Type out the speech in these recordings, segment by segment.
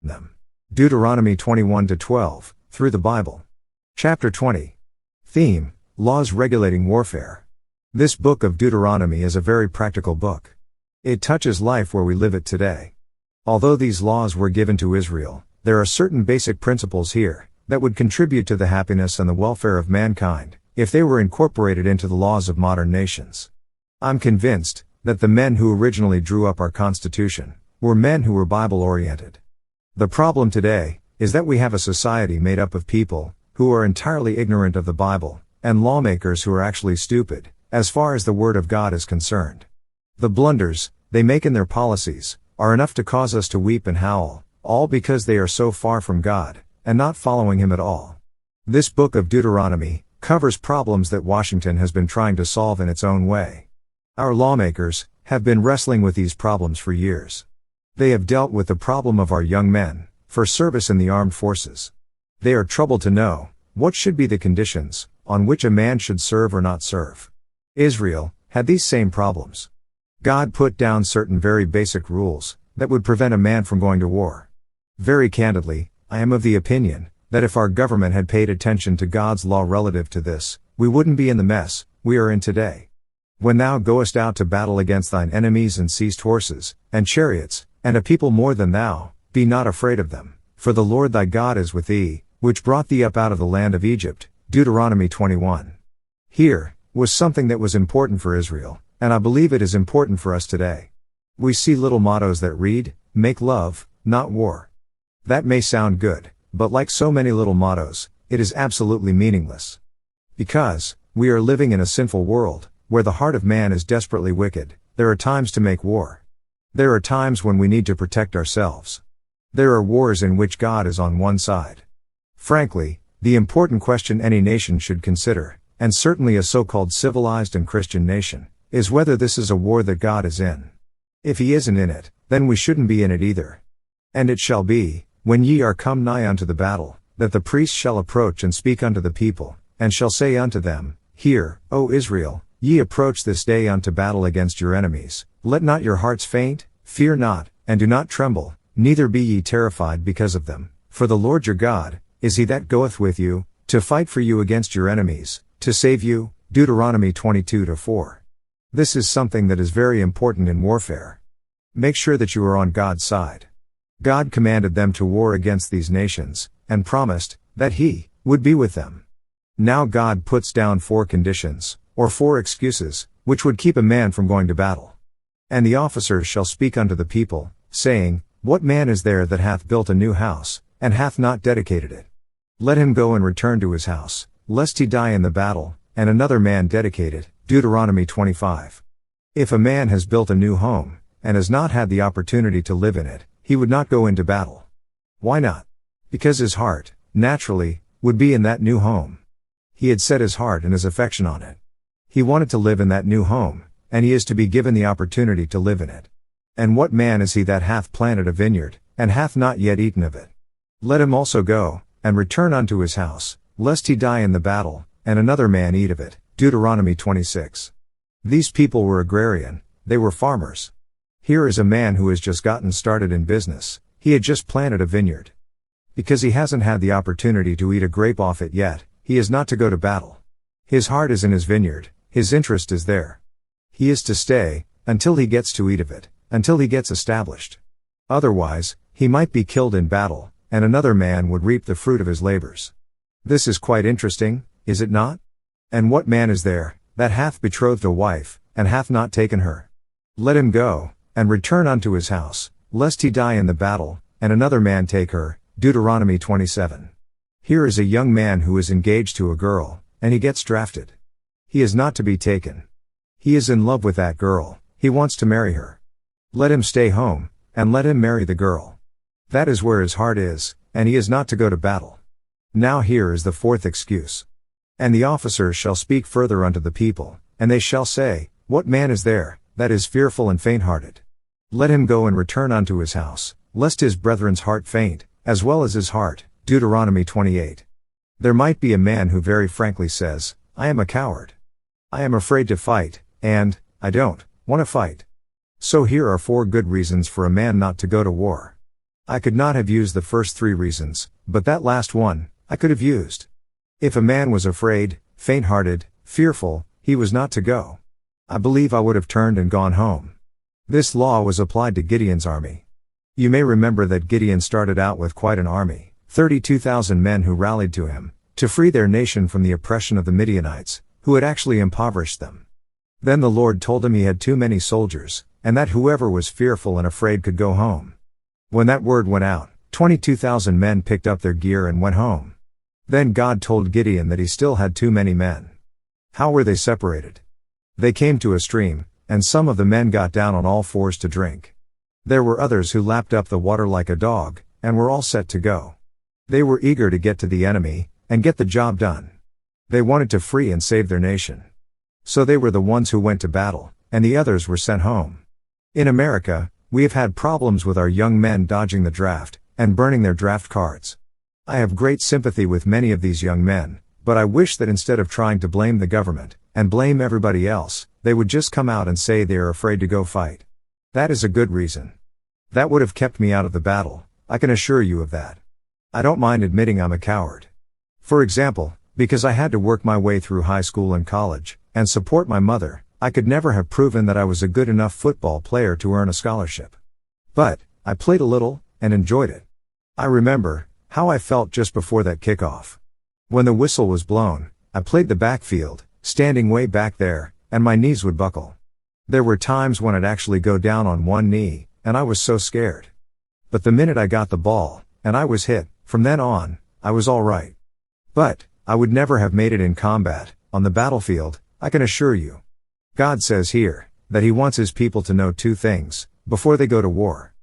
them. Deuteronomy 21-12, through the Bible. Chapter 20. Theme: Laws regulating warfare. This book of Deuteronomy is a very practical book. It touches life where we live it today. Although these laws were given to Israel, there are certain basic principles here that would contribute to the happiness and the welfare of mankind if they were incorporated into the laws of modern nations. I'm convinced that the men who originally drew up our Constitution were men who were Bible-oriented. The problem today is that we have a society made up of people who are entirely ignorant of the Bible, and lawmakers who are actually stupid as far as the Word of God is concerned. The blunders they make in their policies are enough to cause us to weep and howl, all because they are so far from God and not following Him at all. This book of Deuteronomy covers problems that Washington has been trying to solve in its own way. Our lawmakers have been wrestling with these problems for years. They have dealt with the problem of our young men for service in the armed forces. They are troubled to know what should be the conditions on which a man should serve or not serve. Israel had these same problems. God put down certain very basic rules that would prevent a man from going to war. Very candidly, I am of the opinion that if our government had paid attention to God's law relative to this, we wouldn't be in the mess we are in today. When thou goest out to battle against thine enemies and seest horses, and chariots, and a people more than thou, be not afraid of them, for the Lord thy God is with thee, which brought thee up out of the land of Egypt. Deuteronomy 21. Here was something that was important for Israel, and I believe it is important for us today. We see little mottos that read, "Make love, not war." That may sound good, but like so many little mottos, it is absolutely meaningless. Because we are living in a sinful world, where the heart of man is desperately wicked, there are times to make war. There are times when we need to protect ourselves. There are wars in which God is on one side. Frankly, the important question any nation should consider, and certainly a so-called civilized and Christian nation, is whether this is a war that God is in. If He isn't in it, then we shouldn't be in it either. And it shall be, when ye are come nigh unto the battle, that the priest shall approach and speak unto the people, and shall say unto them, Hear, O Israel, ye approach this day unto battle against your enemies. Let not your hearts faint, fear not, and do not tremble, neither be ye terrified because of them. For the Lord your God is He that goeth with you, to fight for you against your enemies, to save you. Deuteronomy 22-4. This is something that is very important in warfare. Make sure that you are on God's side. God commanded them to war against these nations, and promised that He would be with them. Now God puts down 4 conditions, or 4 excuses, which would keep a man from going to battle. And the officers shall speak unto the people, saying, What man is there that hath built a new house, and hath not dedicated it? Let him go and return to his house, lest he die in the battle, and another man dedicate it. Deuteronomy 25. If a man has built a new home, and has not had the opportunity to live in it, he would not go into battle. Why not? Because his heart, naturally, would be in that new home. He had set his heart and his affection on it. He wanted to live in that new home, and he is to be given the opportunity to live in it. And what man is he that hath planted a vineyard, and hath not yet eaten of it? Let him also go, and return unto his house, lest he die in the battle, and another man eat of it. Deuteronomy 26. These people were agrarian, they were farmers. Here is a man who has just gotten started in business. He had just planted a vineyard. Because he hasn't had the opportunity to eat a grape off it yet, he is not to go to battle. His heart is in his vineyard, his interest is there. He is to stay until he gets to eat of it, until he gets established. Otherwise, he might be killed in battle, and another man would reap the fruit of his labors. This is quite interesting, is it not? And what man is there that hath betrothed a wife, and hath not taken her? Let him go, and return unto his house, lest he die in the battle, and another man take her. Deuteronomy 27. Here is a young man who is engaged to a girl, and he gets drafted. He is not to be taken. He is in love with that girl, he wants to marry her. Let him stay home, and let him marry the girl. That is where his heart is, and he is not to go to battle. Now here is the 4th excuse. And the officers shall speak further unto the people, and they shall say, What man is there that is fearful and faint-hearted? Let him go and return unto his house, lest his brethren's heart faint, as well as his heart. Deuteronomy 28. There might be a man who very frankly says, I am a coward. I am afraid to fight, and I don't want to fight. So here are 4 good reasons for a man not to go to war. I could not have used the first 3 reasons, but that last one, I could have used. If a man was afraid, faint-hearted, fearful, he was not to go. I believe I would have turned and gone home. This law was applied to Gideon's army. You may remember that Gideon started out with quite an army, 32,000 men who rallied to him, to free their nation from the oppression of the Midianites, who had actually impoverished them. Then the Lord told him he had too many soldiers, and that whoever was fearful and afraid could go home. When that word went out, 22,000 men picked up their gear and went home. Then God told Gideon that he still had too many men. How were they separated? They came to a stream, and some of the men got down on all fours to drink. There were others who lapped up the water like a dog, and were all set to go. They were eager to get to the enemy, and get the job done. They wanted to free and save their nation. So they were the ones who went to battle, and the others were sent home. In America, we have had problems with our young men dodging the draft, and burning their draft cards. I have great sympathy with many of these young men, but I wish that instead of trying to blame the government, and blame everybody else, they would just come out and say they are afraid to go fight. That is a good reason. That would have kept me out of the battle, I can assure you of that. I don't mind admitting I'm a coward. For example, because I had to work my way through high school and college, and support my mother, I could never have proven that I was a good enough football player to earn a scholarship. But, I played a little, and enjoyed it. I remember how I felt just before that kickoff. When the whistle was blown, I played the backfield, standing way back there, and my knees would buckle. There were times when I'd actually go down on one knee, and I was so scared. But the minute I got the ball, and I was hit, from then on, I was all right. But, I would never have made it in combat, on the battlefield, I can assure you. God says here, that He wants His people to know 2 things, before they go to war.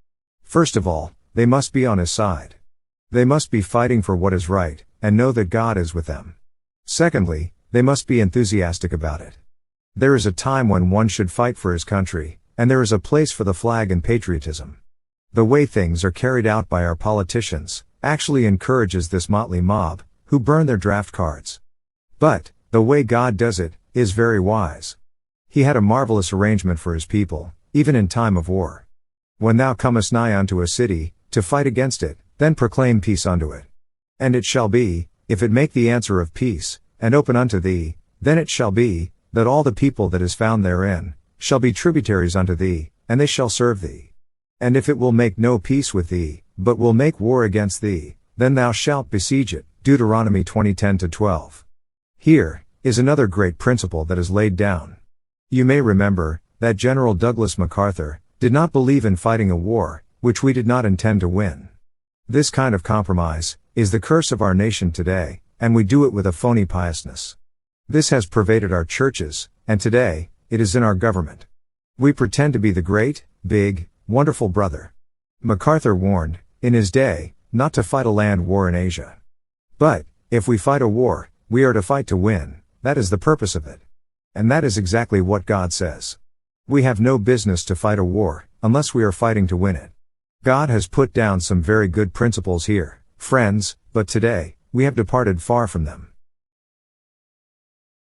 First of all, they must be on His side. They must be fighting for what is right, and know that God is with them. Secondly, they must be enthusiastic about it. There is a time when one should fight for his country, and there is a place for the flag and patriotism. The way things are carried out by our politicians, actually encourages this motley mob, who burn their draft cards. But, the way God does it, is very wise. He had a marvelous arrangement for His people, even in time of war. When thou comest nigh unto a city, to fight against it, then proclaim peace unto it. And it shall be, if it make the answer of peace, and open unto thee, then it shall be, that all the people that is found therein, shall be tributaries unto thee, and they shall serve thee. And if it will make no peace with thee, but will make war against thee, then thou shalt besiege it. Deuteronomy 20:10-12. Here is another great principle that is laid down. You may remember that General Douglas MacArthur did not believe in fighting a war, which we did not intend to win. This kind of compromise is the curse of our nation today, and we do it with a phony piousness. This has pervaded our churches, and today, it is in our government. We pretend to be the great, big, wonderful brother. MacArthur warned, in his day, not to fight a land war in Asia. But, if we fight a war, we are to fight to win, that is the purpose of it. And that is exactly what God says. We have no business to fight a war, unless we are fighting to win it. God has put down some very good principles here, friends, but today, we have departed far from them.